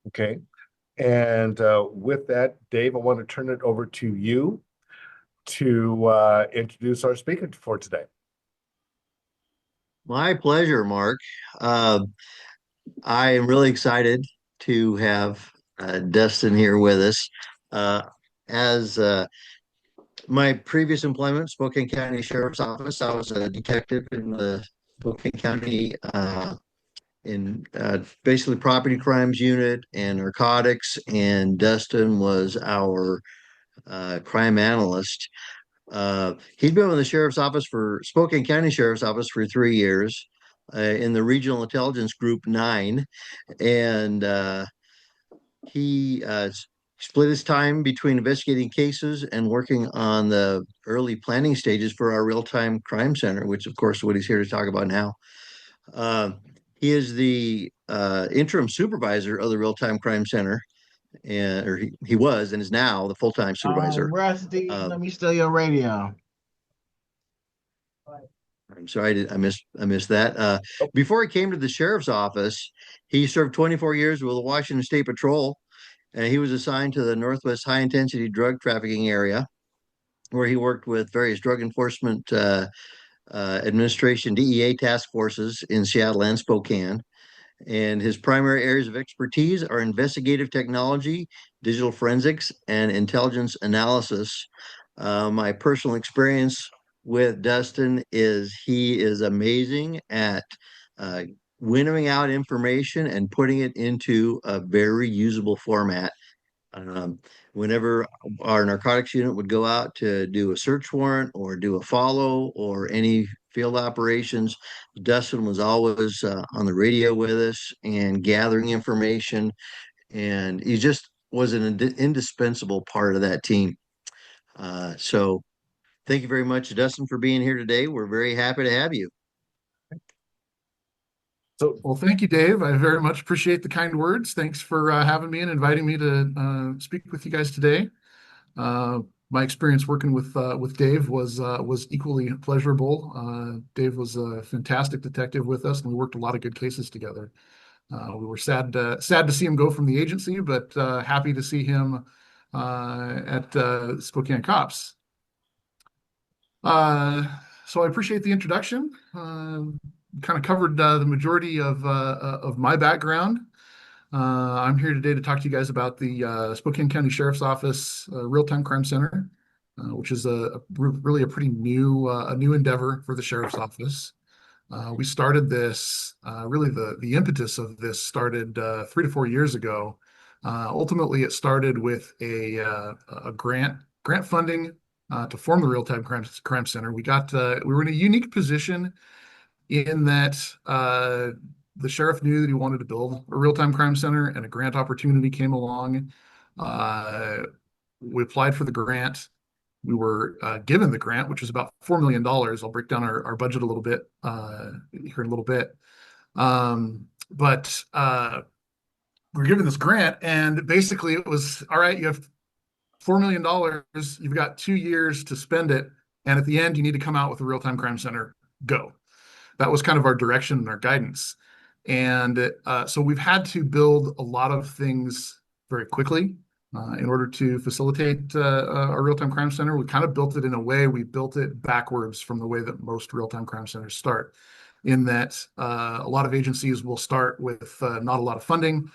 Okay. And with that, Dave, I want to turn it over to you to introduce our speaker for today. My pleasure, Mark. Uh, I am really excited to have Dustin here with us. Uh, as my previous employment, Spokane County Sheriff's Office, I was a detective in the Spokane County in basically property crimes unit and narcotics, and Dustin was our crime analyst. He'd been with the sheriff's office for Spokane County Sheriff's Office for 3 years in the Regional Intelligence Group 9. And he split his time between investigating cases and working on the early planning stages for our real time crime center, which, of course, is what he's here to talk about now. Uh, he is the interim supervisor of the real time crime center, and or he was and is now the full time supervisor. Rusty, Uh, let me steal your radio. I'm sorry, I missed that. Before he came to the sheriff's office, he served 24 years with the Washington State Patrol, and he was assigned to the Northwest High Intensity Drug Trafficking Area, where he worked with various drug enforcement administration DEA task forces in Seattle and Spokane. And his primary areas of expertise are investigative technology, digital forensics, and intelligence analysis. My personal experience with Dustin is he is amazing at uh, winnowing out information and putting it into a very usable format. Um, Whenever our narcotics unit would go out to do a search warrant or do a follow or any field operations, Dustin was always on the radio with us and gathering information, and he just was an indispensable part of that team. So thank you very much, Dustin, for being here today. We're very happy to have you. So, Well, thank you, Dave. I very much appreciate the kind words. Thanks for having me and inviting me to speak with you guys today. Uh, my experience working with Dave was equally pleasurable. Dave was a fantastic detective with us, and we worked a lot of good cases together. We were sad to see him go from the agency, but happy to see him at Spokane Cops. Uh, so I appreciate the introduction. Kind of covered the majority of my background. I'm here today to talk to you guys about the Spokane County Sheriff's Office Real-Time Crime Center, which is really a pretty new endeavor for the Sheriff's Office. We started this, really the impetus of this started 3 to 4 years ago. Ultimately, it started with a grant funding to form the Real-Time Crime Center. We were in a unique position in that the sheriff knew that he wanted to build a real-time crime center, and a grant opportunity came along. Uh, we applied for the grant. We were given the grant, which was about $4 million. I'll break down our budget a little bit here in a little bit. But we were given this grant, and basically it was, all right, you have $4 million. You've got 2 years to spend it. And at the end, you need to come out with a real-time crime center. Go. That was kind of our direction and our guidance. And so we've had to build a lot of things very quickly in order to facilitate our real-time crime center. We kind of built it in a way, we built it backwards from the way that most real-time crime centers start, in that a lot of agencies will start with not a lot of funding.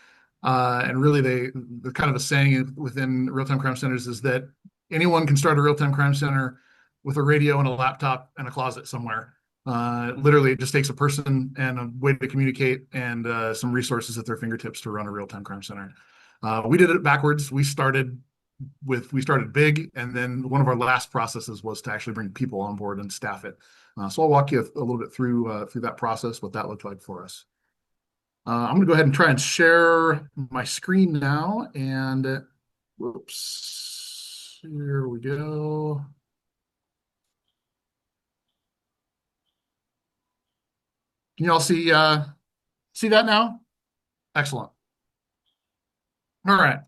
And really, the kind of a saying within real-time crime centers is that anyone can start a real-time crime center with a radio and a laptop and a closet somewhere. Literally, it just takes a person and a way to communicate and some resources at their fingertips to run a real-time crime center. We did it backwards. We started big, and then one of our last processes was to actually bring people on board and staff it. So I'll walk you a little bit through that process, what that looked like for us. I'm going to go ahead and try and share my screen now. And whoops, here we go. Can you all see that now? Excellent. All right.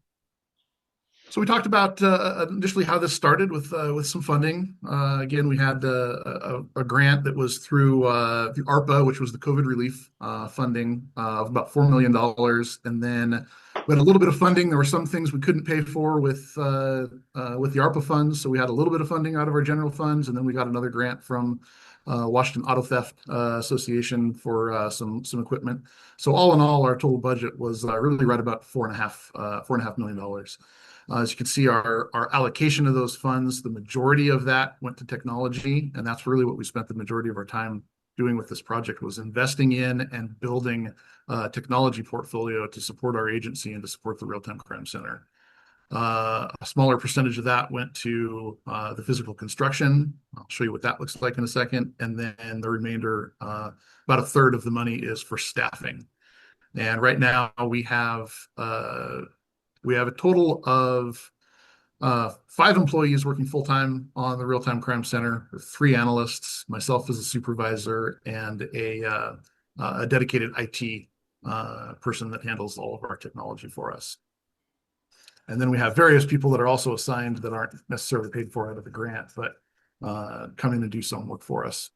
So we talked about initially how this started with some funding. Again, we had a grant that was through the ARPA, which was the COVID relief funding of about $4 million, and then We had a little bit of funding. There were some things we couldn't pay for with the ARPA funds, so we had a little bit of funding out of our general funds, and then we got another grant from Washington Auto Theft Association for some equipment. So all in all, our total budget was really right about $4.5 million. As you can see, our allocation of those funds, the majority of that went to technology, and that's really what we spent the majority of our time doing with this project, was investing in and building a technology portfolio to support our agency and to support the Real-Time Crime Center. A smaller percentage of that went to the physical construction. I'll show you what that looks like in a second. And then the remainder, about a third of the money, is for staffing. And right now we have a total of 5 employees working full-time on the Real-Time Crime Center, 3 analysts, myself as a supervisor, and a dedicated IT person that handles all of our technology for us. And then we have various people that are also assigned that aren't necessarily paid for out of the grant, but come in and do some work for us.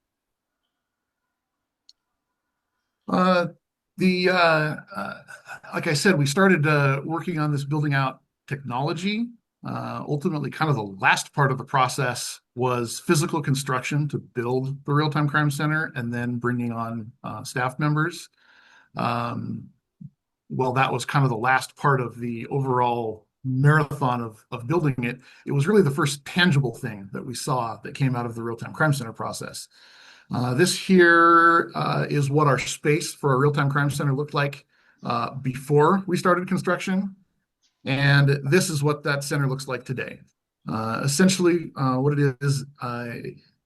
Like I said, we started working on this building out technology. Ultimately, kind of the last part of the process was physical construction to build the Real-Time Crime Center and then bringing on staff members. Well, that was kind of the last part of the overall marathon of building it. It was really the first tangible thing that we saw that came out of the Real-Time Crime Center process. This here is what our space for our Real-Time Crime Center looked like before we started construction. And this is what that center looks like today. Essentially, what it is,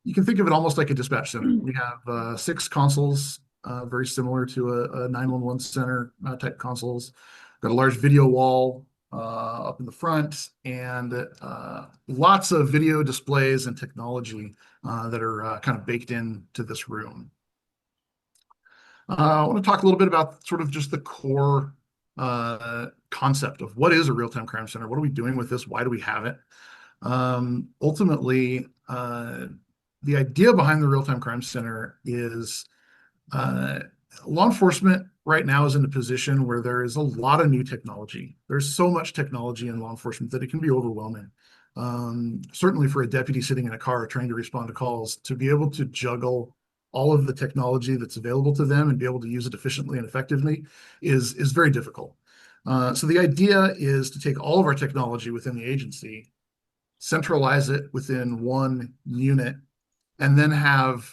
you can think of it almost like a dispatch center. We have 6 consoles, very similar to a 911 center type consoles. Got a large video wall up in the front, and lots of video displays and technology that are kind of baked into this room. I want to talk a little bit about sort of just the core concept of what is a real-time crime center. What are we doing with this? Why do we have it? Ultimately, the idea behind the Real-Time Crime Center is law enforcement right now is in a position where there is a lot of new technology. There's so much technology in law enforcement that it can be overwhelming. Certainly for a deputy sitting in a car trying to respond to calls, to be able to juggle all of the technology that's available to them and be able to use it efficiently and effectively is very difficult. So the idea is to take all of our technology within the agency, centralize it within one unit, and then have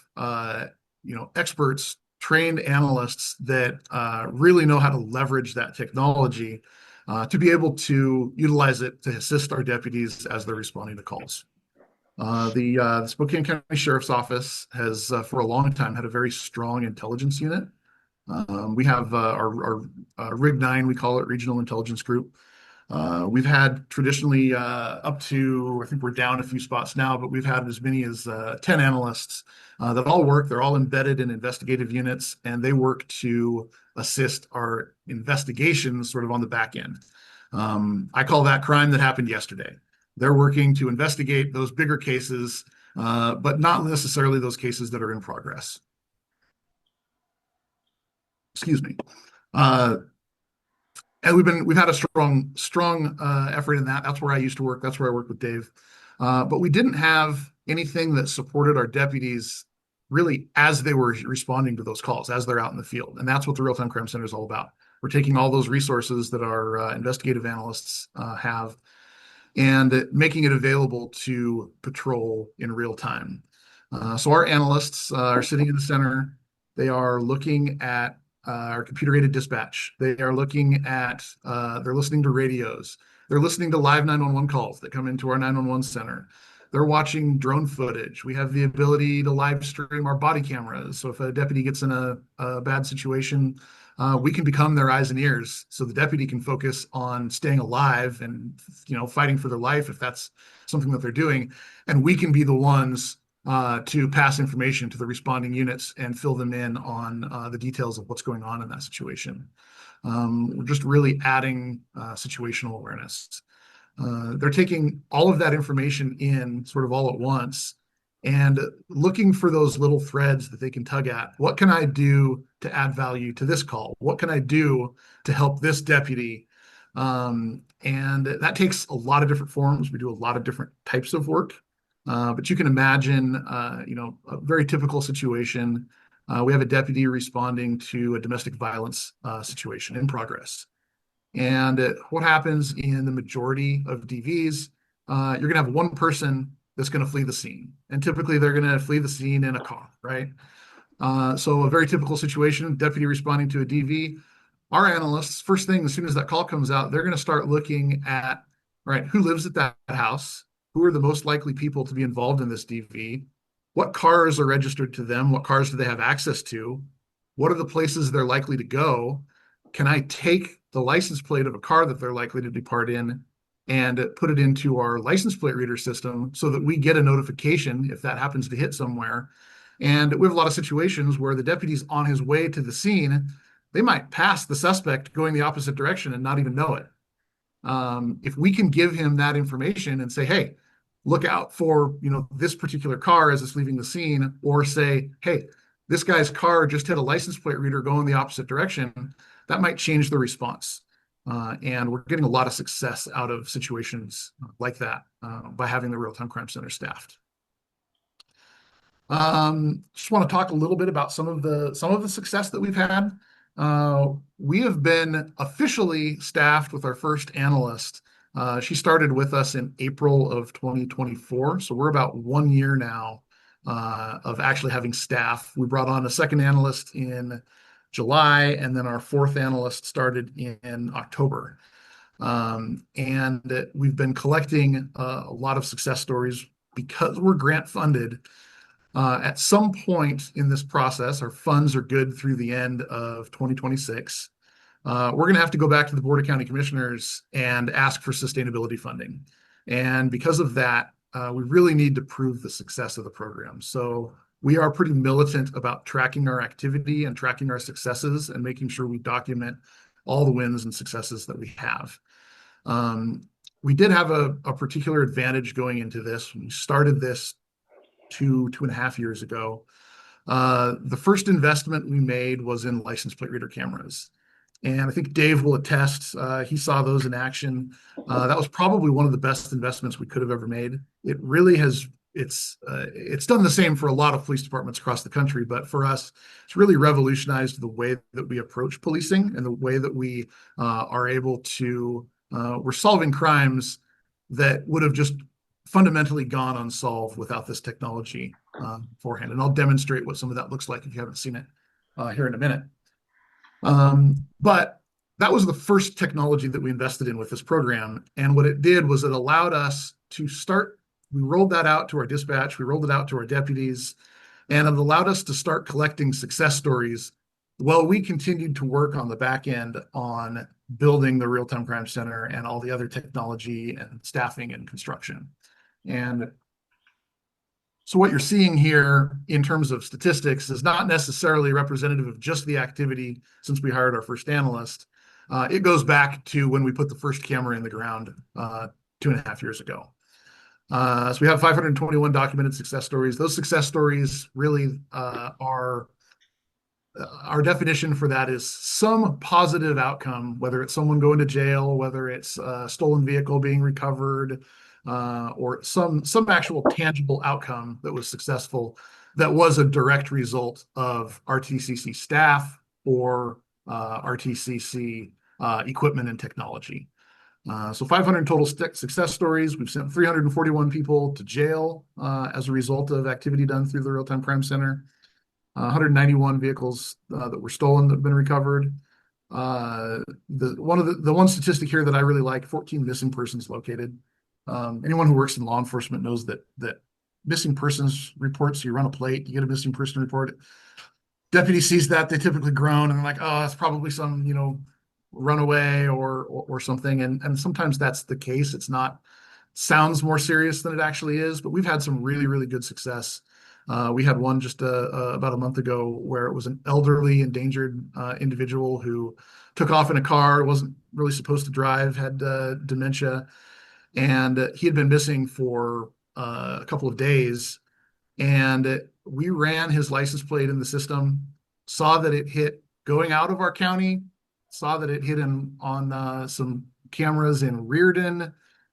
experts, trained analysts that really know how to leverage that technology to be able to utilize it to assist our deputies as they're responding to calls. The Spokane County Sheriff's Office has, for a long time, had a very strong intelligence unit. We have our RIG 9, we call it, Regional Intelligence Group. We've had traditionally up to, I think we're down a few spots now, but we've had as many as 10 analysts that all work. They're all embedded in investigative units, and they work to assist our investigations sort of on the back end. I call that crime that happened yesterday. They're working to investigate those bigger cases, but not necessarily those cases that are in progress. Excuse me. And we've had a strong effort in that. That's where I used to work. That's where I worked with Dave. But we didn't have anything that supported our deputies really as they were responding to those calls, as they're out in the field. And that's what the Real-Time Crime Center is all about. We're taking all those resources that our investigative analysts have and making it available to patrol in real time. So our analysts are sitting in the center. They are looking at our computer-aided dispatch. They are looking at, they're listening to radios. They're listening to live 911 calls that come into our 911 center. They're watching drone footage. We have the ability to live stream our body cameras. So if a deputy gets in a bad situation, we can become their eyes and ears. So the deputy can focus on staying alive and, fighting for their life if that's something that they're doing. And we can be the ones to pass information to the responding units and fill them in on the details of what's going on in that situation. We're just really adding situational awareness. They're taking all of that information in sort of all at once and looking for those little threads that they can tug at. What can I do to add value to this call? What can I do to help this deputy And that takes a lot of different forms. We do a lot of different types of work. But you can imagine, a very typical situation. We have a deputy responding to a domestic violence situation in progress. And what happens in the majority of DVs, you're going to have one person that's going to flee the scene. And typically they're going to flee the scene in a car, right? So a very typical situation, deputy responding to a DV. Our analysts, first thing, as soon as that call comes out, they're going to start looking at, all right, who lives at that house? Who are the most likely people to be involved in this DV? What cars are registered to them? What cars do they have access to? What are the places they're likely to go? Can I take the license plate of a car that they're likely to depart in and put it into our license plate reader system so that we get a notification if that happens to hit somewhere? And we have a lot of situations where the deputy's on his way to the scene. They might pass the suspect going the opposite direction and not even know it. If we can give him that information and say, hey, look out for this particular car as it's leaving the scene, or say, hey, this guy's car just hit a license plate reader going the opposite direction, that might change the response. And we're getting a lot of success out of situations like that by having the real-time crime center staffed. Just want to talk a little bit about some of the success that we've had. We have been officially staffed with our first analyst. She started with us in April of 2024, so we're about 1 year now of actually having staff. We brought on a second analyst in July, and then our fourth analyst started in October. And we've been collecting a lot of success stories because we're grant funded. At some point in this process, our funds are good through the end of 2026. We're going to have to go back to the Board of County Commissioners and ask for sustainability funding. And because of that, we really need to prove the success of the program. So we are pretty militant about tracking our activity and tracking our successes and making sure we document all the wins and successes that we have. We did have a particular advantage going into this. When we started this 2.5 years ago. The first investment we made was in license plate reader cameras. And I think Dave will attest, he saw those in action. That was probably one of the best investments we could have ever made. It really has, it's done the same for a lot of police departments across the country, but for us, it's really revolutionized the way that we approach policing and the way that we are able to, we're solving crimes that would have just fundamentally gone unsolved without this technology beforehand. And I'll demonstrate what some of that looks like if you haven't seen it here in a minute. But that was the first technology that we invested in with this program. And what it did was it allowed us to start, we rolled that out to our dispatch, we rolled it out to our deputies, and it allowed us to start collecting success stories while we continued to work on the back end on building the real-time crime center and all the other technology and staffing and construction. And so what you're seeing here in terms of statistics is not necessarily representative of just the activity since we hired our first analyst. It goes back to when we put the first camera in the ground 2.5 years ago. So we have 521 documented success stories. Those success stories really are, our definition for that is some positive outcome, whether it's someone going to jail, whether it's a stolen vehicle being recovered, or some actual tangible outcome that was successful, that was a direct result of RTCC staff or RTCC equipment and technology. So 500 total success stories. We've sent 341 people to jail as a result of activity done through the Real-Time Crime Center. 191 vehicles that were stolen that have been recovered. The one statistic here that I really like: 14 missing persons located. Anyone who works in law enforcement knows that missing persons reports, you run a plate, you get a missing person report. Deputy sees that, they typically groan and they're like, oh, that's probably some, runaway or something. And sometimes that's the case. It's not, sounds more serious than it actually is, but we've had some really, really good success. We had one just about a month ago where it was an elderly, endangered individual who took off in a car, wasn't really supposed to drive, had dementia. And he had been missing for a couple of days. And we ran his license plate in the system, saw that it hit going out of our county, saw that it hit him on some cameras in Reardon,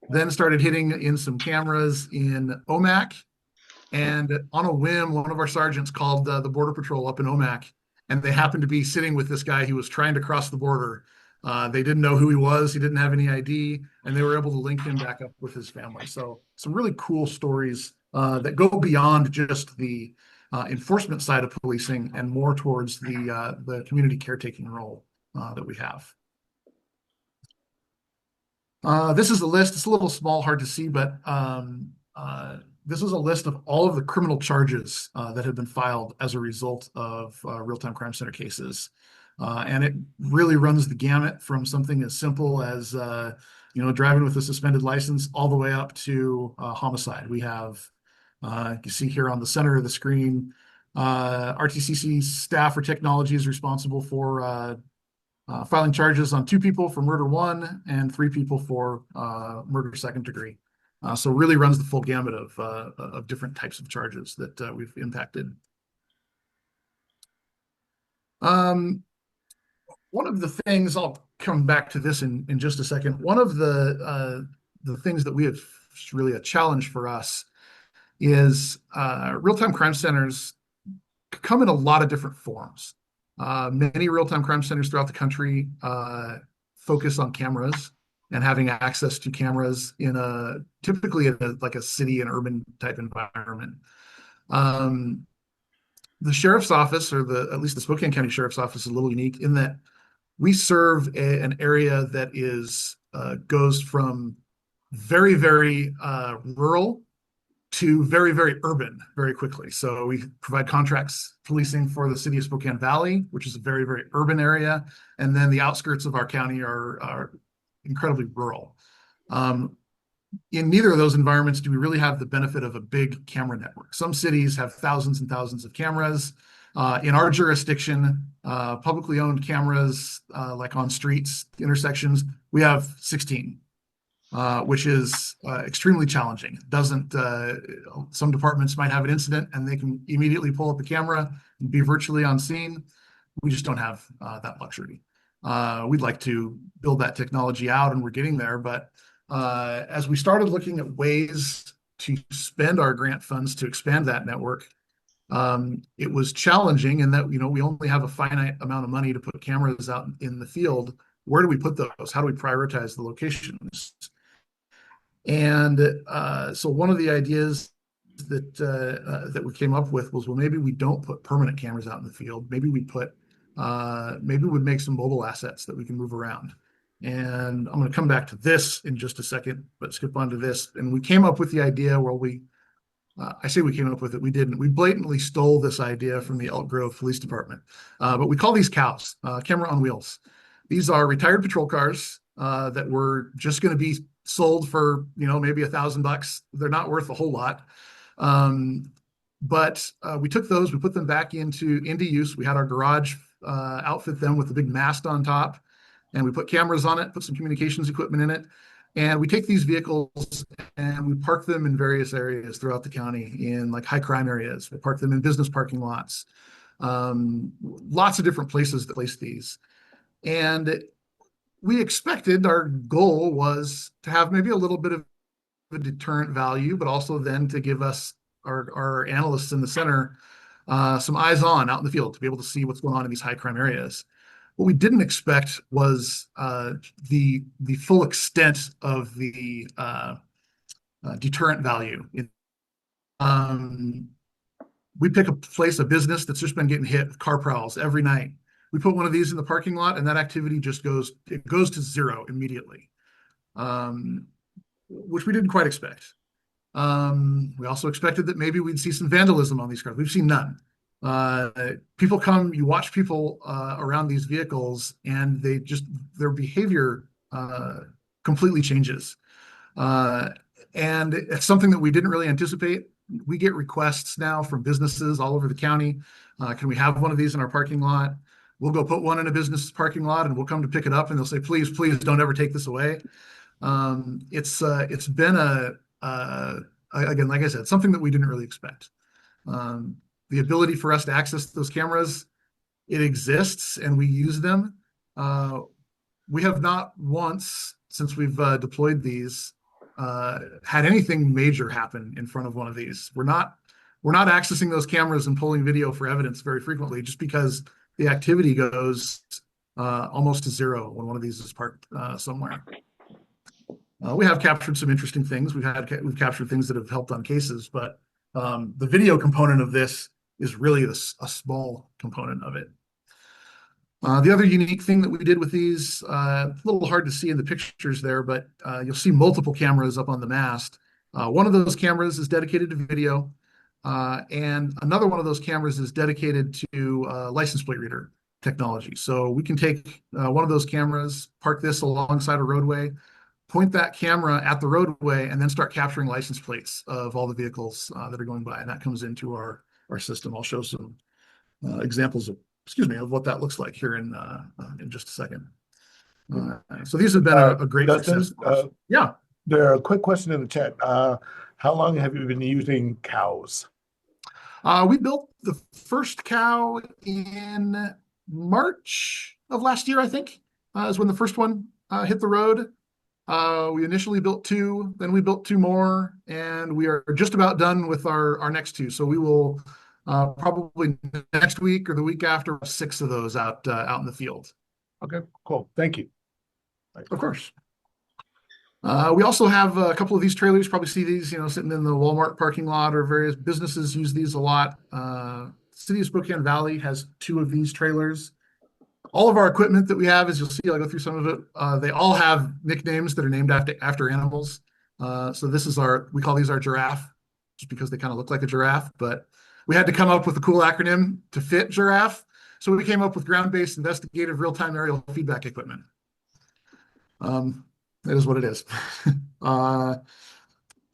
then started hitting in some cameras in Omak. And on a whim, one of our sergeants called the Border Patrol up in Omak, and they happened to be sitting with this guy who was trying to cross the border. They didn't know who he was. He didn't have any ID, and they were able to link him back up with his family. So some really cool stories that go beyond just the enforcement side of policing and more towards the community caretaking role that we have. This is a list. It's a little small, hard to see, but this is a list of all of the criminal charges that have been filed as a result of real-time crime center cases. And it really runs the gamut from something as simple as driving with a suspended license all the way up to homicide. We have, you see here on the center of the screen, RTCC staff or technology is responsible for filing charges on 2 people for murder 1 and 3 people for murder 2nd degree. So really runs the full gamut of different types of charges that we've impacted. One of the things, I'll come back to this in just a second. One of the things that we have really a challenge for us is real-time crime centers come in a lot of different forms. Many real-time crime centers throughout the country focus on cameras and having access to cameras typically in like a city and urban type environment. The sheriff's office, or at least the Spokane County Sheriff's Office, is a little unique in that we serve an area that goes from very, very rural to very, very urban very quickly. So we provide contracts policing for the city of Spokane Valley, which is a very, very urban area. And then the outskirts of our county are incredibly rural. In neither of those environments do we really have the benefit of a big camera network. Some cities have thousands and thousands of cameras. In our jurisdiction, publicly owned cameras, like on streets, intersections, we have 16. Which is extremely challenging. Some departments might have an incident and they can immediately pull up the camera and be virtually on scene. We just don't have that luxury. We'd like to build that technology out, and we're getting there. But as we started looking at ways to spend our grant funds to expand that network, it was challenging in that we only have a finite amount of money to put cameras out in the field. Where do we put those? How do we prioritize the locations? And so one of the ideas that we came up with was, well, maybe we don't put permanent cameras out in the field. Maybe we'd make some mobile assets that we can move around. And I'm going to come back to this in just a second, but skip on to this. And we came up with the idea where I say we came up with it, we didn't. We blatantly stole this idea from the Elk Grove Police Department. But we call these COWs, camera on wheels. These are retired patrol cars that were just going to be sold for maybe $1,000. They're not worth a whole lot, but we took those, we put them back into use. We had our garage outfit them with a big mast on top, and we put cameras on it, put some communications equipment in it, and we take these vehicles and we park them in various areas throughout the county in like high crime areas. We park them in business parking lots, lots of different places to place these. And we expected, our goal was to have maybe a little bit of a deterrent value, but also then to give us, our analysts in the center, some eyes on out in the field to be able to see what's going on in these high crime areas. What we didn't expect was the full extent of the deterrent value. We pick a place, a business that's just been getting hit with car prowls every night. We put one of these in the parking lot, and that activity just goes to zero immediately, which we didn't quite expect. We also expected that maybe we'd see some vandalism on these cars. We've seen none. People come, you watch people around these vehicles, and their behavior completely changes. And it's something that we didn't really anticipate. We get requests now from businesses all over the county. Can we have one of these in our parking lot? We'll go put one in a business parking lot, and we'll come to pick it up, and they'll say, please, please don't ever take this away. It's been again, like I said, something that we didn't really expect. The ability for us to access those cameras, it exists, and we use them. We have not once since we've deployed these had anything major happen in front of one of these. We're not accessing those cameras and pulling video for evidence very frequently, just because the activity goes almost to zero when one of these is parked somewhere. We have captured some interesting things. We've captured things that have helped on cases, but the video component of this is really a small component of it. The other unique thing that we did with these, a little hard to see in the pictures there, but you'll see multiple cameras up on the mast. One of those cameras is dedicated to video, and another one of those cameras is dedicated to license plate reader technology. So we can take one of those cameras, park this alongside a roadway, point that camera at the roadway, and then start capturing license plates of all the vehicles that are going by. And that comes into our system. I'll show some examples of what that looks like here in just a second. So these have been a great Dustin, success for us. Yeah. There a quick question in the chat. How long have you been using cows? We built the first cow in March of last year, I think, is when the first one hit the road. We initially built 2, then we built 2 more, and we are just about done with our next 2. So we will probably next week or the week after, 6 of those out in the field. Okay, cool. Thank you. Of course. We also have a couple of these trailers. You probably see these, sitting in the Walmart parking lot, or various businesses use these a lot. City of Spokane Valley has 2 of these trailers. All of our equipment that we have, as you'll see, I'll go through some of it. They all have nicknames that are named after animals. So this is we call these our giraffe, just because they kind of look like a giraffe. But we had to come up with a cool acronym to fit giraffe. So we came up with ground-based investigative real-time aerial feedback equipment. That is what it is.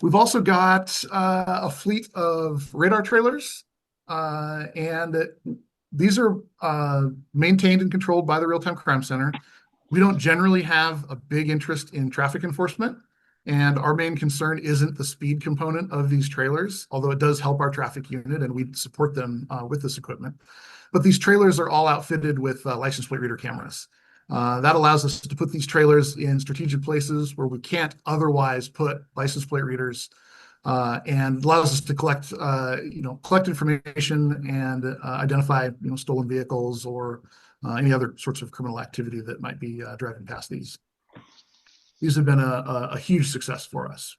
We've also got a fleet of radar trailers, and these are maintained and controlled by the Real-Time Crime Center. We don't generally have a big interest in traffic enforcement, and our main concern isn't the speed component of these trailers, although it does help our traffic unit, and we support them with this equipment. But these trailers are all outfitted with license plate reader cameras. That allows us to put these trailers in strategic places where we can't otherwise put license plate readers, and allows us to collect information and identify, stolen vehicles or any other sorts of criminal activity that might be driving past these. These have been a huge success for us.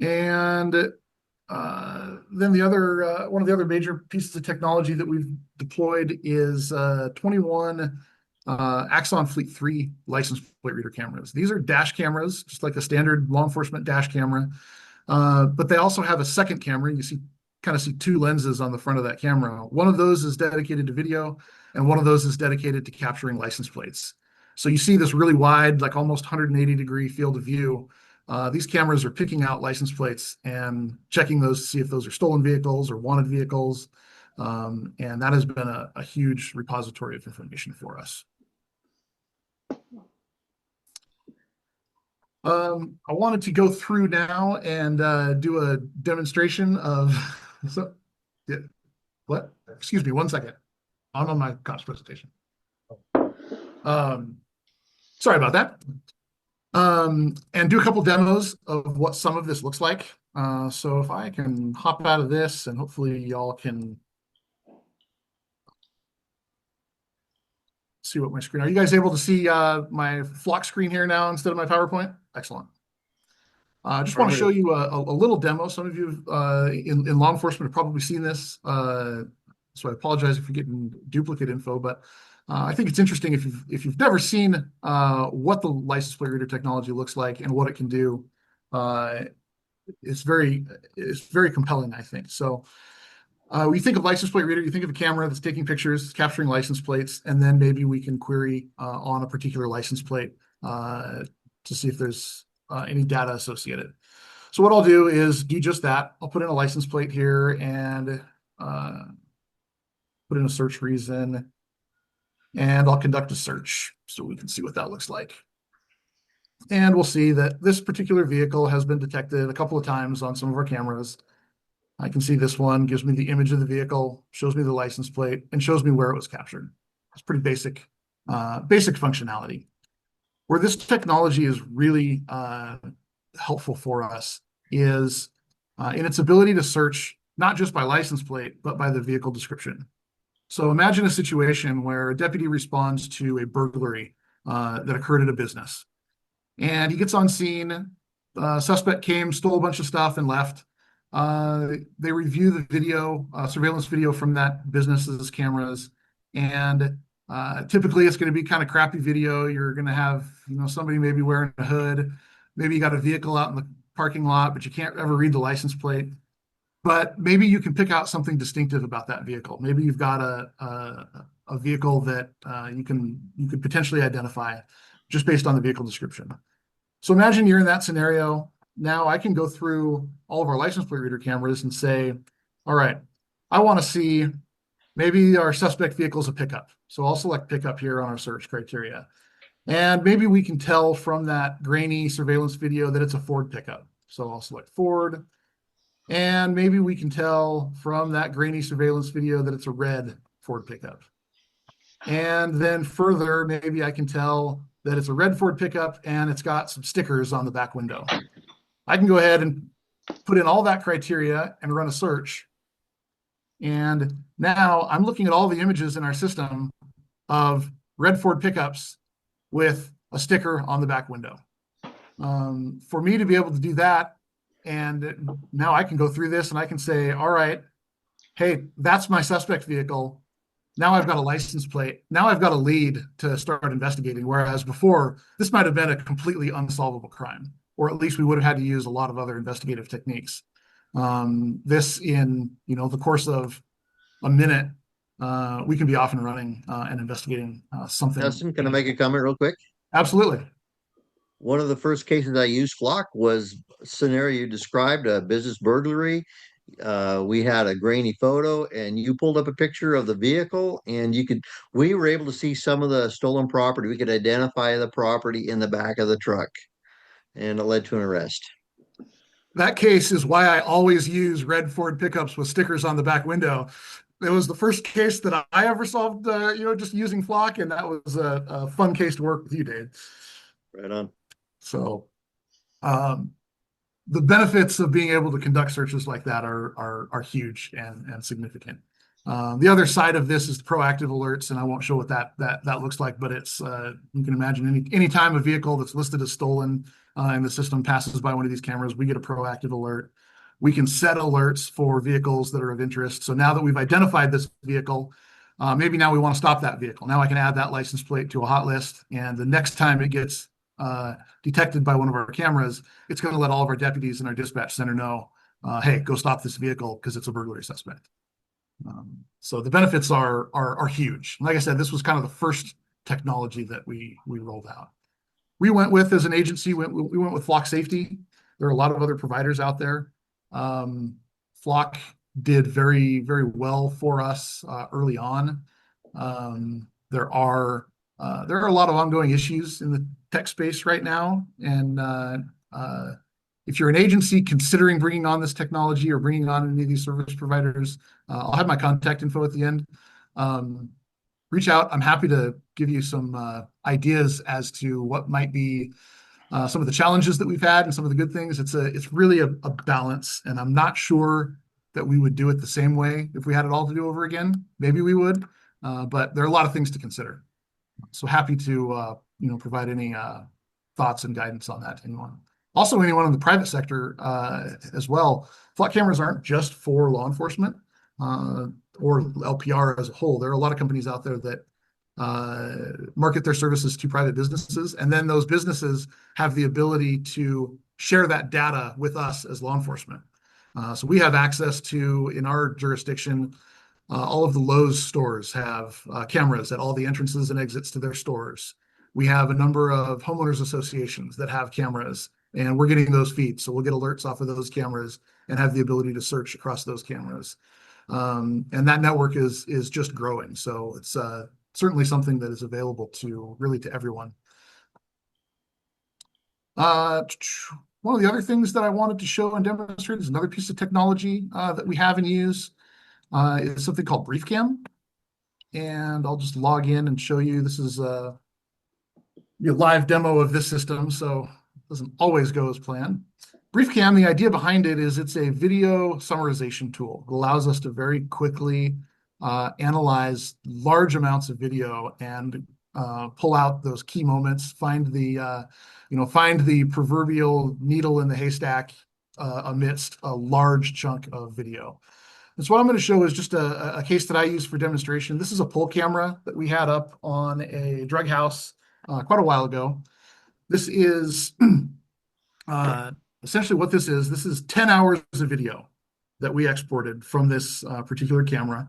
And then one of the other major pieces of technology that we've deployed is 21 Axon Fleet 3 license plate reader cameras. These are dash cameras, just like a standard law enforcement dash camera, but they also have a second camera. You kind of see 2 lenses on the front of that camera. One of those is dedicated to video, and one of those is dedicated to capturing license plates. So you see this really wide, like almost 180-degree field of view. These cameras are picking out license plates and checking those to see if those are stolen vehicles or wanted vehicles. And that has been a huge repository of information for us. I wanted to go through now and do a demonstration of what? Excuse me, 1 second. I'm on my cost presentation. Sorry about that. And do a couple demos of what some of this looks like. So if I can hop out of this, and hopefully y'all can see what my screen. Are you guys able to see my flock screen here now instead of my PowerPoint? Excellent. I just want to show you a little demo. Some of you in law enforcement have probably seen this, so I apologize if you're getting duplicate info, but I think it's interesting if you've never seen what the license plate reader technology looks like and what it can do. It's very compelling, I think. So when you think of license plate reader, you think of a camera that's taking pictures, capturing license plates, and then maybe we can query on a particular license plate to see if there's any data associated. So what I'll do is do just that. I'll put in a license plate here and put in a search reason, and I'll conduct a search so we can see what that looks like. And we'll see that this particular vehicle has been detected a couple of times on some of our cameras. I can see this one gives me the image of the vehicle, shows me the license plate, and shows me where it was captured. It's pretty basic functionality. Where this technology is really helpful for us is in its ability to search not just by license plate, but by the vehicle description. So imagine a situation where a deputy responds to a burglary that occurred at a business. And he gets on scene. Suspect came, stole a bunch of stuff, and left. They review the video, surveillance video from that business's cameras, and typically it's going to be kind of crappy video. You're going to have, somebody maybe wearing a hood. Maybe you got a vehicle out in the parking lot, but you can't ever read the license plate. But maybe you can pick out something distinctive about that vehicle. Maybe you've got a vehicle that you could potentially identify just based on the vehicle description. So imagine you're in that scenario. Now I can go through all of our license plate reader cameras and say, all right, I want to see maybe our suspect vehicle is a pickup. So I'll select pickup here on our search criteria. And maybe we can tell from that grainy surveillance video that it's a Ford pickup. So I'll select Ford. And maybe we can tell from that grainy surveillance video that it's a red Ford pickup. And then further, maybe I can tell that it's a red Ford pickup and it's got some stickers on the back window. I can go ahead and put in all that criteria and run a search. And now I'm looking at all the images in our system of red Ford pickups with a sticker on the back window. For me to be able to do that, and now I can go through this and I can say, all right, hey, that's my suspect vehicle. Now I've got a license plate. Now I've got a lead to start investigating. Whereas before, this might have been a completely unsolvable crime, or at least we would have had to use a lot of other investigative techniques. This in, the course of a minute, we can be off and running and investigating something. Justin, can I make a comment real quick? Absolutely. One of the first cases I used Flock was a scenario you described, a business burglary. We had a grainy photo and you pulled up a picture of the vehicle and we were able to see some of the stolen property. We could identify the property in the back of the truck, and it led to an arrest. That case is why I always use red Ford pickups with stickers on the back window. It was the first case that I ever solved, just using Flock, and that was a fun case to work with you, Dave. Right on. So the benefits of being able to conduct searches like that are huge and significant. The other side of this is the proactive alerts, and I won't show what that looks like, but it's you can imagine any time a vehicle that's listed as stolen and the system passes by one of these cameras, we get a proactive alert. We can set alerts for vehicles that are of interest. So now that we've identified this vehicle, maybe now we want to stop that vehicle. Now I can add that license plate to a hot list, and the next time it gets detected by one of our cameras, it's going to let all of our deputies in our dispatch center know, hey, go stop this vehicle because it's a burglary suspect. So the benefits are huge. Like I said, this was kind of the first technology that we rolled out. We went with, as an agency, we went with Flock Safety. There are a lot of other providers out there. Flock did very, very well for us early on. There are a lot of ongoing issues in the tech space right now, and if you're an agency considering bringing on this technology or bringing on any of these service providers, I'll have my contact info at the end. Reach out. I'm happy to give you some ideas as to what might be some of the challenges that we've had and some of the good things. It's really a balance, and I'm not sure that we would do it the same way if we had it all to do over again. Maybe we would, but there are a lot of things to consider. So happy to provide any thoughts and guidance on that to anyone. Also, anyone in the private sector as well. Flock cameras aren't just for law enforcement or LPR as a whole. There are a lot of companies out there that market their services to private businesses, and then those businesses have the ability to share that data with us as law enforcement. So we have access to, in our jurisdiction, all of the Lowe's stores have cameras at all the entrances and exits to their stores. We have a number of homeowners associations that have cameras, and we're getting those feeds. So we'll get alerts off of those cameras and have the ability to search across those cameras. And that network is just growing. So it's certainly something that is available to everyone. One of the other things that I wanted to show and demonstrate is another piece of technology that we have in use. Is something called BriefCam. And I'll just log in and show you. This is be a live demo of this system, so it doesn't always go as planned. BriefCam, the idea behind it is it's a video summarization tool. It allows us to very quickly analyze large amounts of video and pull out those key moments, find the proverbial needle in the haystack amidst a large chunk of video. And so what I'm going to show is just a case that I use for demonstration. This is a pull camera that we had up on a drug house quite a while ago. This is essentially what this is. This is 10 hours of video that we exported from this particular camera.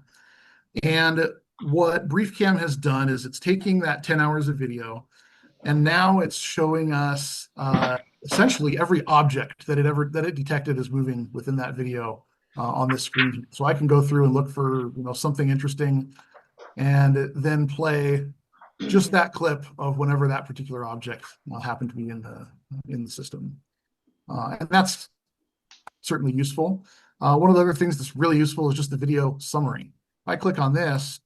And what BriefCam has done is it's taking that 10 hours of video, and now it's showing us essentially every object that it detected as moving within that video on this screen. So I can go through and look for something interesting, and then play just that clip of whenever that particular object happened to be in the system, and that's certainly useful. One of the other things that's really useful is just the video summary. If I click on this,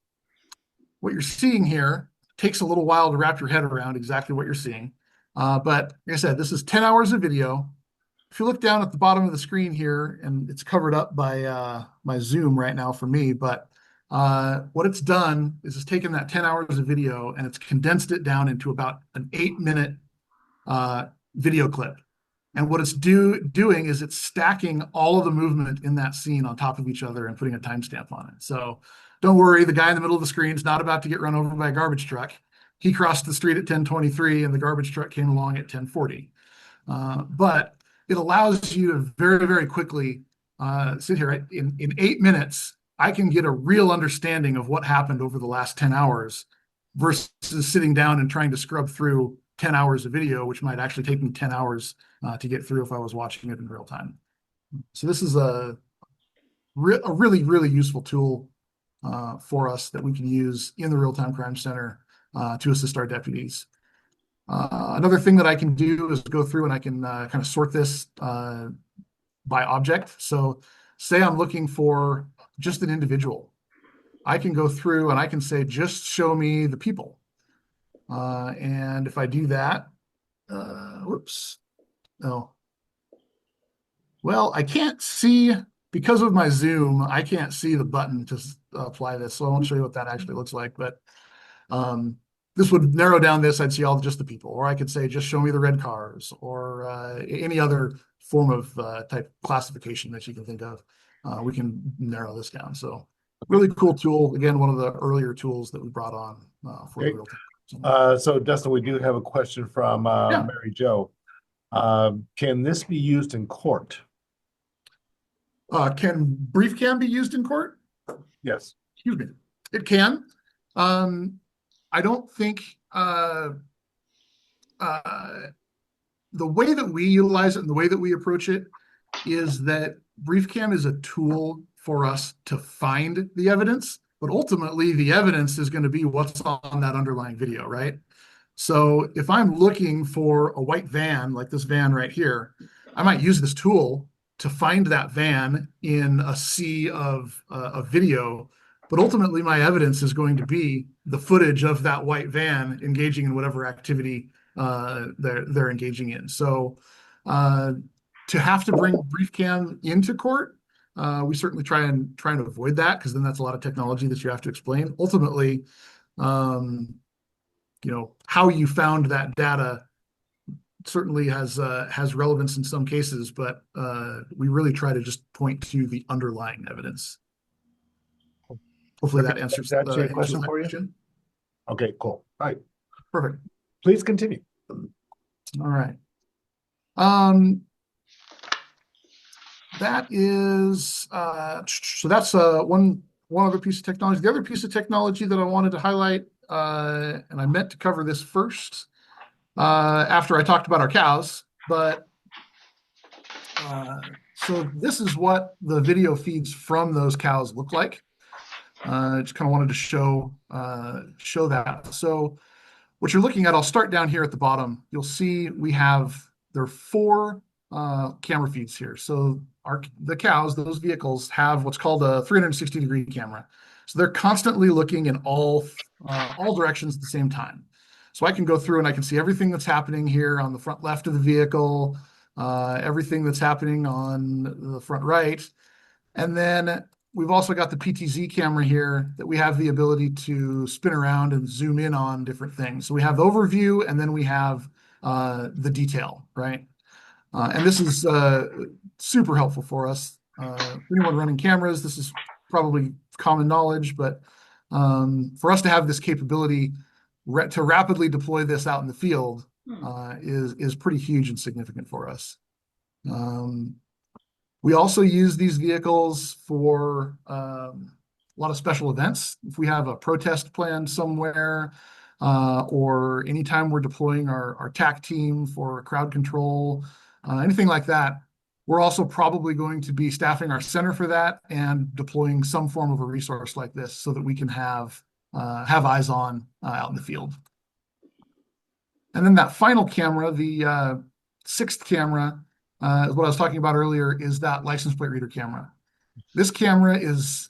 what you're seeing here takes a little while to wrap your head around exactly what you're seeing. But like I said, this is 10 hours of video. If you look down at the bottom of the screen here, and it's covered up by my Zoom right now for me, but what it's done is it's taken that 10 hours of video and it's condensed it down into about an 8-minute video clip. And what it's doing is it's stacking all of the movement in that scene on top of each other and putting a timestamp on it. So don't worry, the guy in the middle of the screen is not about to get run over by a garbage truck. He crossed the street at 10:23 and the garbage truck came along at 10:40. But it allows you to very, very quickly sit here. In 8 minutes, I can get a real understanding of what happened over the last 10 hours versus sitting down and trying to scrub through 10 hours of video, which might actually take me 10 hours to get through if I was watching it in real time. So this is a really, really useful tool for us that we can use in the Real-Time Crime Center to assist our deputies. Another thing that I can do is go through and I can kind of sort this by object. So say I'm looking for just an individual. I can go through and I can say, just show me the people. And if I do that, whoops. Oh, well, I can't see, because of my Zoom, I can't see the button to apply this. So I won't show you what that actually looks like, but this would narrow down this. I'd see just the people, or I could say, just show me the red cars, or any other form of type classification that you can think of. We can narrow this down. So really cool tool. Again, one of the earlier tools that we brought on for the real-time. So Dustin, we do have a question from Mary Jo. Can this be used in court? Can BriefCam be used in court? Yes. Excuse me. It can. I don't think the way that we utilize it and the way that we approach it is that BriefCam is a tool for us to find the evidence, but ultimately the evidence is going to be what's on that underlying video, right? So if I'm looking for a white van, like this van right here, I might use this tool to find that van in a sea of video, but ultimately my evidence is going to be the footage of that white van engaging in whatever activity they're engaging in. So to have to bring BriefCam into court, we certainly try and avoid that, because then that's a lot of technology that you have to explain. Ultimately, how you found that data certainly has relevance in some cases, but we really try to just point to the underlying evidence. Hopefully that answers that your question that for you? question. Okay, cool. All right. Perfect. Please continue. All right. That is so that's one other piece of technology. The other piece of technology that I wanted to highlight, and I meant to cover this first after I talked about our cows, but so this is what the video feeds from those cows look like. Just kind of wanted to show that. So what you're looking at, I'll start down here at the bottom. You'll see there are 4 camera feeds here. So the cows, those vehicles, have what's called a 360-degree camera. So they're constantly looking in all directions at the same time. So I can go through and I can see everything that's happening here on the front left of the vehicle, everything that's happening on the front right. And then we've also got the PTZ camera here that we have the ability to spin around and zoom in on different things. So we have the overview and then we have the detail, right? And this is super helpful for us. For anyone running cameras, this is probably common knowledge, but for us to have this capability to rapidly deploy this out in the field is pretty huge and significant for us. We also use these vehicles for a lot of special events. If we have a protest planned somewhere, or anytime we're deploying our TAC team for crowd control, anything like that, we're also probably going to be staffing our center for that and deploying some form of a resource like this so that we can have eyes on out in the field. And then that final camera, the sixth camera, what I was talking about earlier, is that license plate reader camera. This camera is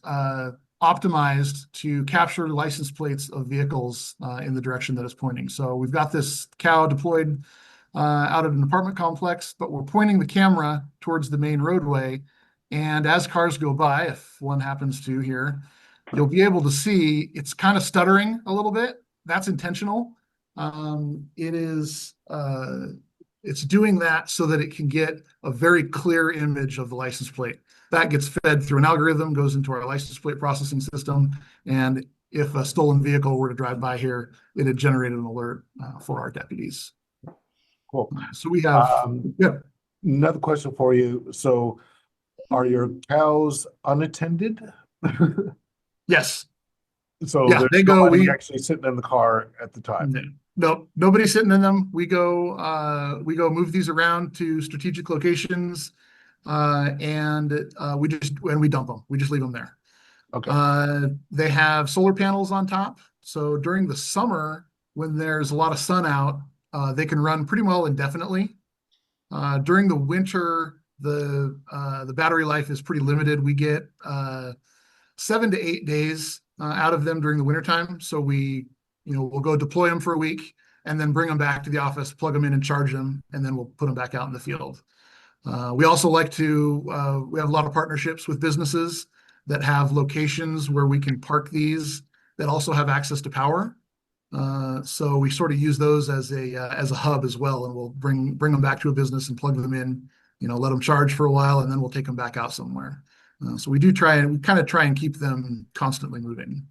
optimized to capture license plates of vehicles in the direction that it's pointing. So we've got this cow deployed out of an apartment complex, but we're pointing the camera towards the main roadway. And as cars go by, if one happens to here, you'll be able to see it's kind of stuttering a little bit. That's intentional. It's doing that so that it can get a very clear image of the license plate. That gets fed through an algorithm, goes into our license plate processing system, and if a stolen vehicle were to drive by here, it had generated an alert for our deputies. Cool. So we have another question for you. So are your cows unattended? Yes. So yeah, there's they go. nobody actually sitting in the car at the time. No, nobody's sitting in them. We go move these around to strategic locations, and we dump them. We just leave them there. Okay. They have solar panels on top. So during the summer, when there's a lot of sun out, they can run pretty well indefinitely. During the winter, the battery life is pretty limited. We get 7 to 8 days out of them during the wintertime. So we'll go deploy them for a week and then bring them back to the office, plug them in and charge them, and then we'll put them back out in the field. We also we have a lot of partnerships with businesses that have locations where we can park these that also have access to power. So we sort of use those as a hub as well, and we'll bring them back to a business and plug them in, let them charge for a while, and then we'll take them back out somewhere. So we kind of try and keep them constantly moving.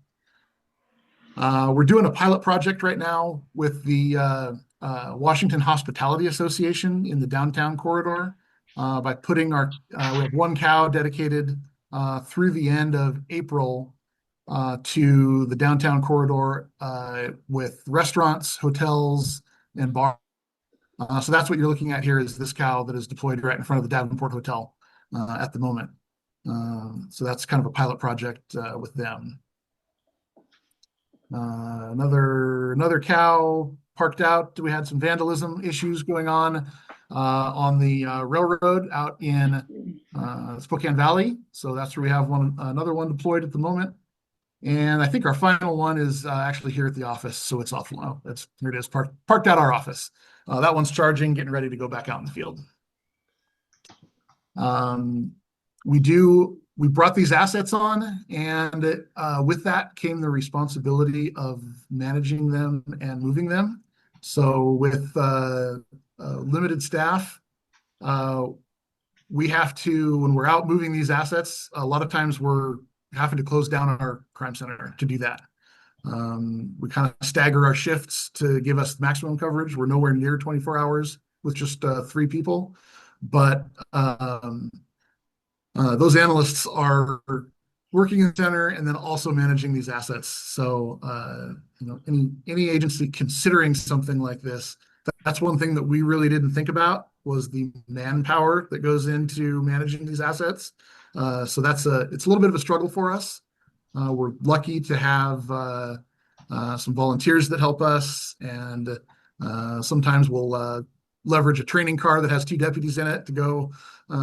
We're doing a pilot project right now with the Washington Hospitality Association in the downtown corridor by putting we have one cow dedicated through the end of April to the downtown corridor with restaurants, hotels, and bars. So that's what you're looking at here is this cow that is deployed right in front of the Davenport Hotel at the moment. So that's kind of a pilot project with them. Another cow parked out. We had some vandalism issues going on the railroad out in Spokane Valley. So that's where we have another one deployed at the moment. And I think our final one is actually here at the office. So it's off. Here it is, parked at our office. That one's charging, getting ready to go back out in the field. We brought these assets on, and with that came the responsibility of managing them and moving them. So with limited staff, we have to, when we're out moving these assets, a lot of times we're having to close down our crime center to do that. We kind of stagger our shifts to give us maximum coverage. We're nowhere near 24 hours with just 3 people, but those analysts are working in the center and then also managing these assets. So, any agency considering something like this, that's one thing that we really didn't think about was the manpower that goes into managing these assets. So it's a little bit of a struggle for us. We're lucky to have some volunteers that help us, and sometimes we'll leverage a training car that has 2 deputies in it to go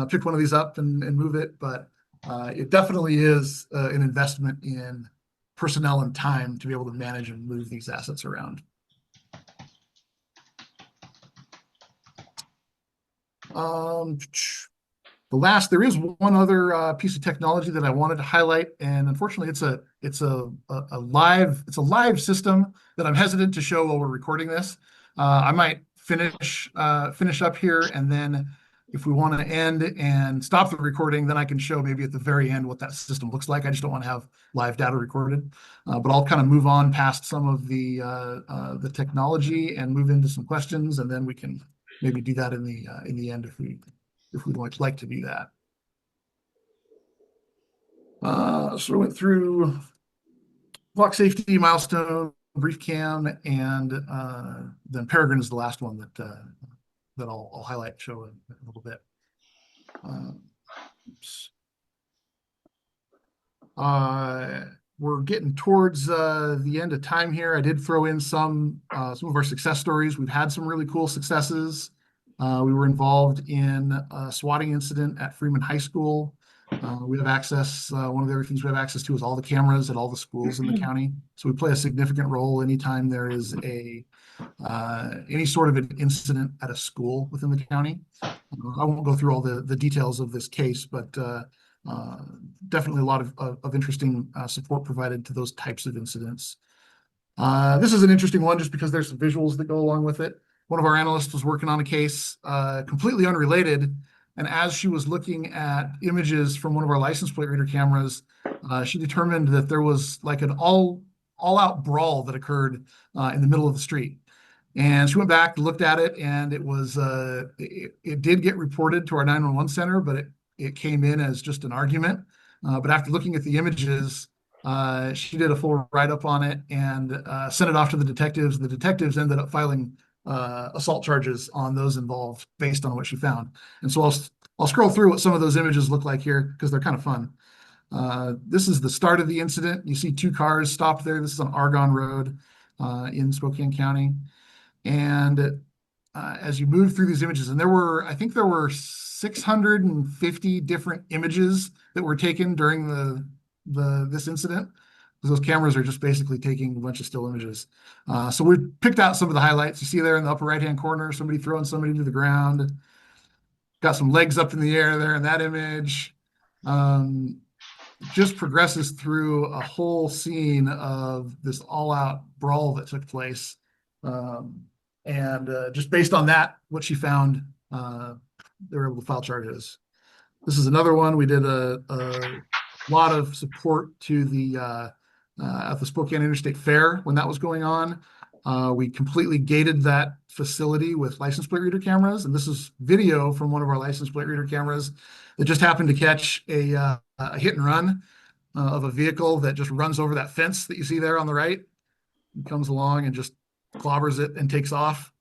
pick one of these up and move it. But it definitely is an investment in personnel and time to be able to manage and move these assets around. There is one other piece of technology that I wanted to highlight, and unfortunately, it's a live system that I'm hesitant to show while we're recording this. I might finish up here, and then if we want to end and stop the recording, then I can show maybe at the very end what that system looks like. I just don't want to have live data recorded, but I'll kind of move on past some of the technology and move into some questions, and then we can maybe do that in the end if we'd like to do that. So we went through block safety, milestone, brief cam, and then Peregrine is the last one that I'll highlight, show a little bit. Oops. We're getting towards the end of time here. I did throw in some of our success stories. We've had some really cool successes. We were involved in a swatting incident at Freeman High School. We have access, one of the other things we have access to is all the cameras at all the schools in the county. So we play a significant role anytime there is any sort of an incident at a school within the county. I won't go through all the details of this case, but definitely a lot of interesting support provided to those types of incidents. This is an interesting one just because there's some visuals that go along with it. One of our analysts was working on a case completely unrelated, and as she was looking at images from one of our license plate reader cameras, she determined that there was like an all-out brawl that occurred in the middle of the street. And she went back, looked at it, and it did get reported to our 911 center, but it came in as just an argument. But after looking at the images, she did a full write-up on it and sent it off to the detectives. The detectives ended up filing assault charges on those involved based on what she found. And so I'll scroll through what some of those images look like here because they're kind of fun. This is the start of the incident. You see two cars stopped there. This is on Argonne Road in Spokane County. And as you move through these images, and I think there were 650 different images that were taken during this incident. Those cameras are just basically taking a bunch of still images. So we picked out some of the highlights. You see there in the upper right-hand corner, somebody throwing somebody to the ground. Got some legs up in the air there in that image. Just progresses through a whole scene of this all-out brawl that took place. And just based on that, what she found, they were able to file charges. This is another one. We did a lot of support to at the Spokane Interstate Fair when that was going on. We completely gated that facility with license plate reader cameras, and this is video from one of our license plate reader cameras that just happened to catch a hit and run of a vehicle that just runs over that fence that you see there on the right. It comes along and just clobbers it and takes off.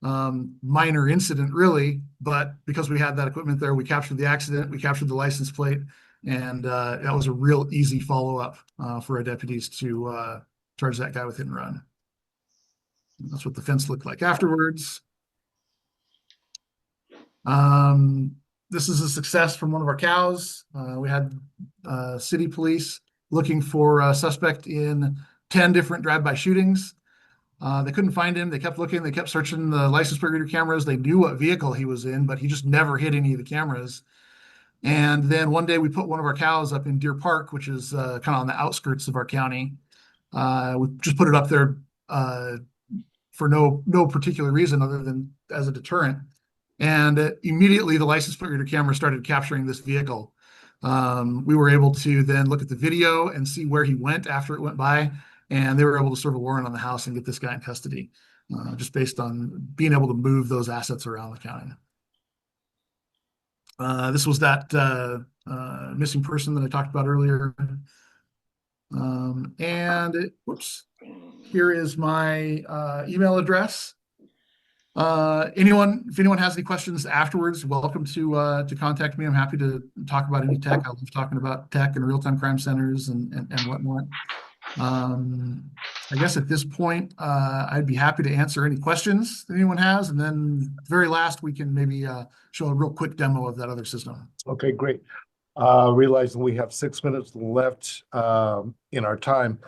Minor incident, really, but because we had that equipment there, we captured the accident, we captured the license plate, and that was a real easy follow-up for our deputies to charge that guy with hit and run. And that's what the fence looked like afterwards. This is a success from one of our cows. We had city police looking for a suspect in 10 different drive-by shootings. They couldn't find him. They kept looking. They kept searching the license plate reader cameras. They knew what vehicle he was in, but he just never hit any of the cameras. And then one day we put one of our cows up in Deer Park, which is kind of on the outskirts of our county. We just put it up there for no particular reason other than as a deterrent. And immediately the license plate reader camera started capturing this vehicle. We were able to then look at the video and see where he went after it went by. And they were able to serve a warrant on the house and get this guy in custody, just based on being able to move those assets around the county. This was that missing person that I talked about earlier. Whoops, here is my email address. If anyone has any questions afterwards, welcome to contact me. I'm happy to talk about any tech. I love talking about tech and real-time crime centers and whatnot. I guess at this point, I'd be happy to answer any questions that anyone has, and then very last, we can maybe show a real quick demo of that other system. Okay, great. Realizing we have 6 minutes left in our time,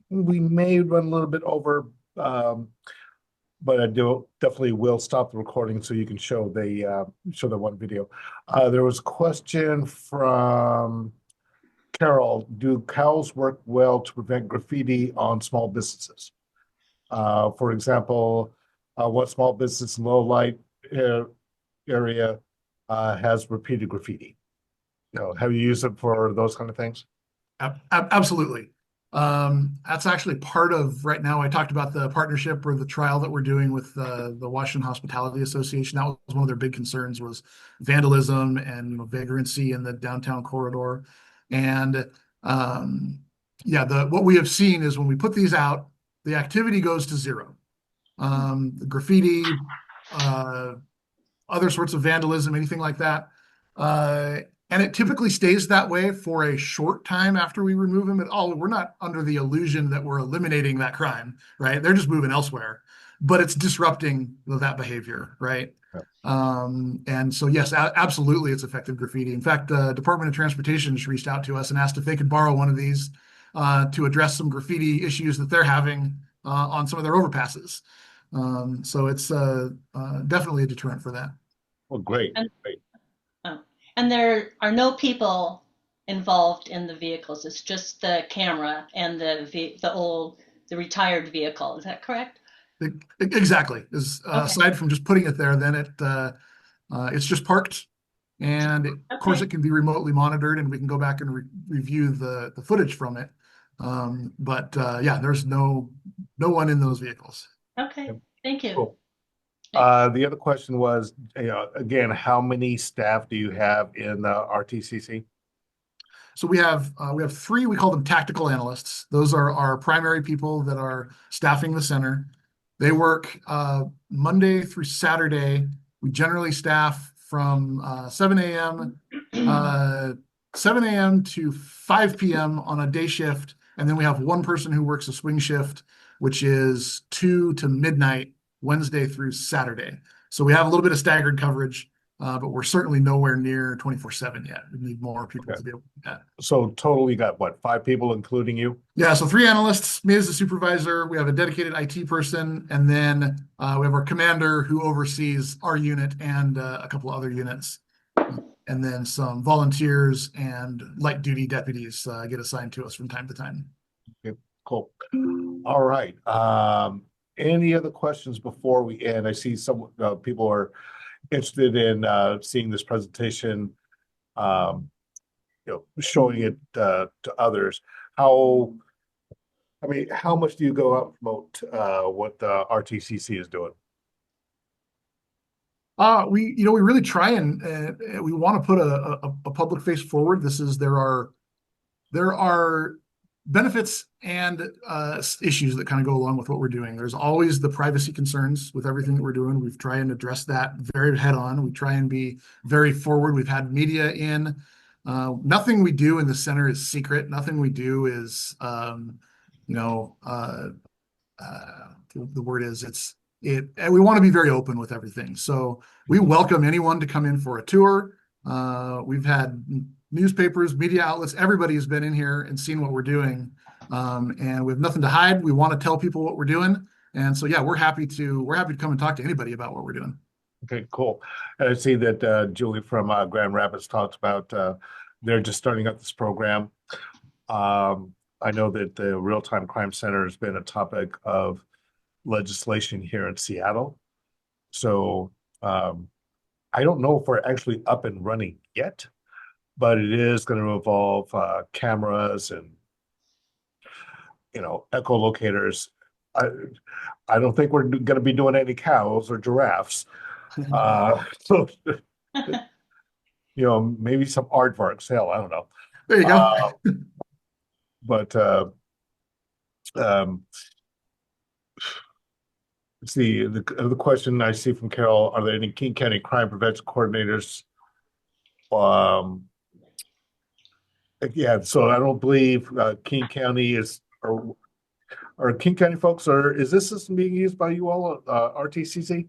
we may run a little bit over. but I definitely will stop the recording so you can show the one video. There was a question from Carol. Do cows work well to prevent graffiti on small businesses? For example, what small business in low light area has repeated graffiti? Have you used it for those kind of things? Absolutely. That's actually part of right now. I talked about the partnership or the trial that we're doing with the Washington Hospitality Association. That was one of their big concerns was vandalism and vagrancy in the downtown corridor. And yeah, what we have seen is when we put these out, the activity goes to zero. The graffiti, other sorts of vandalism, anything like that. And it typically stays that way for a short time after we remove them at all. We're not under the illusion that we're eliminating that crime, right? They're just moving elsewhere, but it's disrupting that behavior, right? Yeah. And so, yes, absolutely, it's effective graffiti. In fact, the Department of Transportation just reached out to us and asked if they could borrow one of these to address some graffiti issues that they're having on some of their overpasses. So it's definitely a deterrent for that. Well, great. And, and there are no people involved in the vehicles. It's just the camera and the retired vehicle. Is that correct? Exactly. Okay. Aside from just putting it there, then it's just parked, and of course it can be remotely monitored, and we can go back and review the footage from it. But yeah, there's no one in those vehicles. Okay, thank you. Cool. The other question was, again, how many staff do you have in RTCC? So we have three. We call them tactical analysts. Those are our primary people that are staffing the center. They work Monday through Saturday. We generally staff from 7 a.m. 7 a.m. to 5 p.m. on a day shift, and then we have one person who works a swing shift, which is 2 to midnight Wednesday through Saturday. So we have a little bit of staggered coverage, but we're certainly nowhere near 24/7 yet. We need more people to be able to do that. So total, you got what, 5 people, including you? Yeah, so 3 analysts, me as the supervisor, we have a dedicated IT person, and then we have our commander who oversees our unit and a couple of other units. And then some volunteers and light duty deputies get assigned to us from time to time. Okay, cool. All right. Any other questions before we end? I see some people are interested in seeing this presentation, showing it to others. How much do you go out and promote what the RTCC is doing? We really try and we want to put a public face forward. There are benefits and issues that kind of go along with what we're doing. There's always the privacy concerns with everything that we're doing. We've tried and address that very head on. We try and be very forward. We've had media in. Nothing we do in the center is secret. Nothing we do is, the word is we want to be very open with everything. So we welcome anyone to come in for a tour. We've had newspapers, media outlets, everybody's been in here and seen what we're doing. And we have nothing to hide. We want to tell people what we're doing. And so, yeah, we're happy to come and talk to anybody about what we're doing. Okay, cool. And I see that Julie from Grand Rapids talked about they're just starting up this program. I know that the Real-Time Crime Center has been a topic of legislation here in Seattle. So I don't know if we're actually up and running yet, but it is going to involve cameras and echolocators. I don't think we're going to be doing any cows or giraffes. So maybe some aardvarks. Hell, I don't know. There you go. But let's see, the question I see from Carol: are there any King County crime prevention coordinators? Yeah, so I don't believe King County is, or King County folks, or is this system being used by you all, RTCC?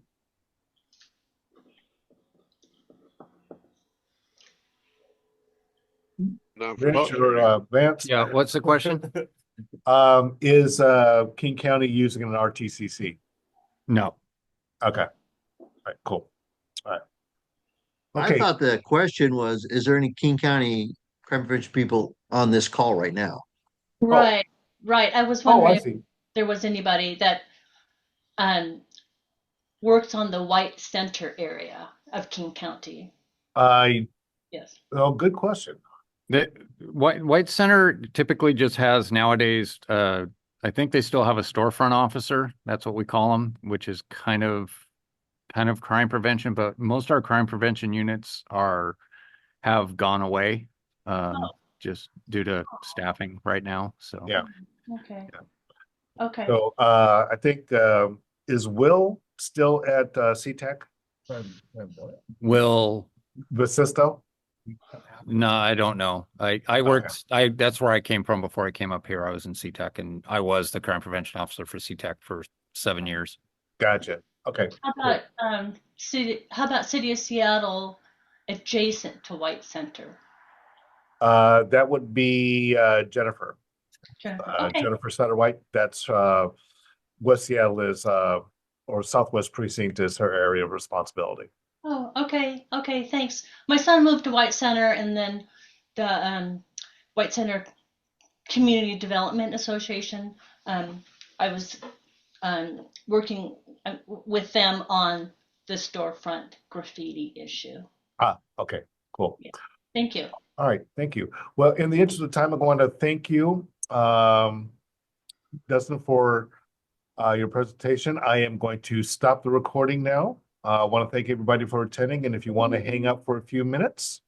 No, Rich or Vance? Yeah, what's the question? Is King County using an RTCC? No. Okay. All right, cool. All right. I Okay. thought the question was, is there any King County crime prevention people on this call right now? Right, right. I was Oh, I wondering if see. there was anybody that um, works on the White Center area of King County. Good question. The White Center typically just has nowadays, I think they still have a storefront officer. That's what we call them, which is kind of crime prevention, but most of our crime prevention units have gone away, just due to staffing right now. So Yeah. Okay. Yeah. Okay. So I think is Will still at CTEC? Will, Vasisto? no, I don't know. I worked, that's where I came from before I came up here. I was in CTEC and I was the crime prevention officer for CTEC for 7 years. Gotcha. Okay. How about City of Seattle adjacent to White Center? That would be Jennifer. Jennifer. Okay. Jennifer Sutter-White. That's West Seattle is or Southwest Precinct is her area of responsibility. Oh, okay. Okay, thanks. My son moved to White Center, and then the White Center Community Development Association. I was working with them on the storefront graffiti issue. Okay, cool. Yeah. Thank you. All right, thank you. Well, in the interest of time, I'm going to thank you, Dustin, for your presentation. I am going to stop the recording now. I want to thank everybody for attending, and if you want to hang up for a few minutes,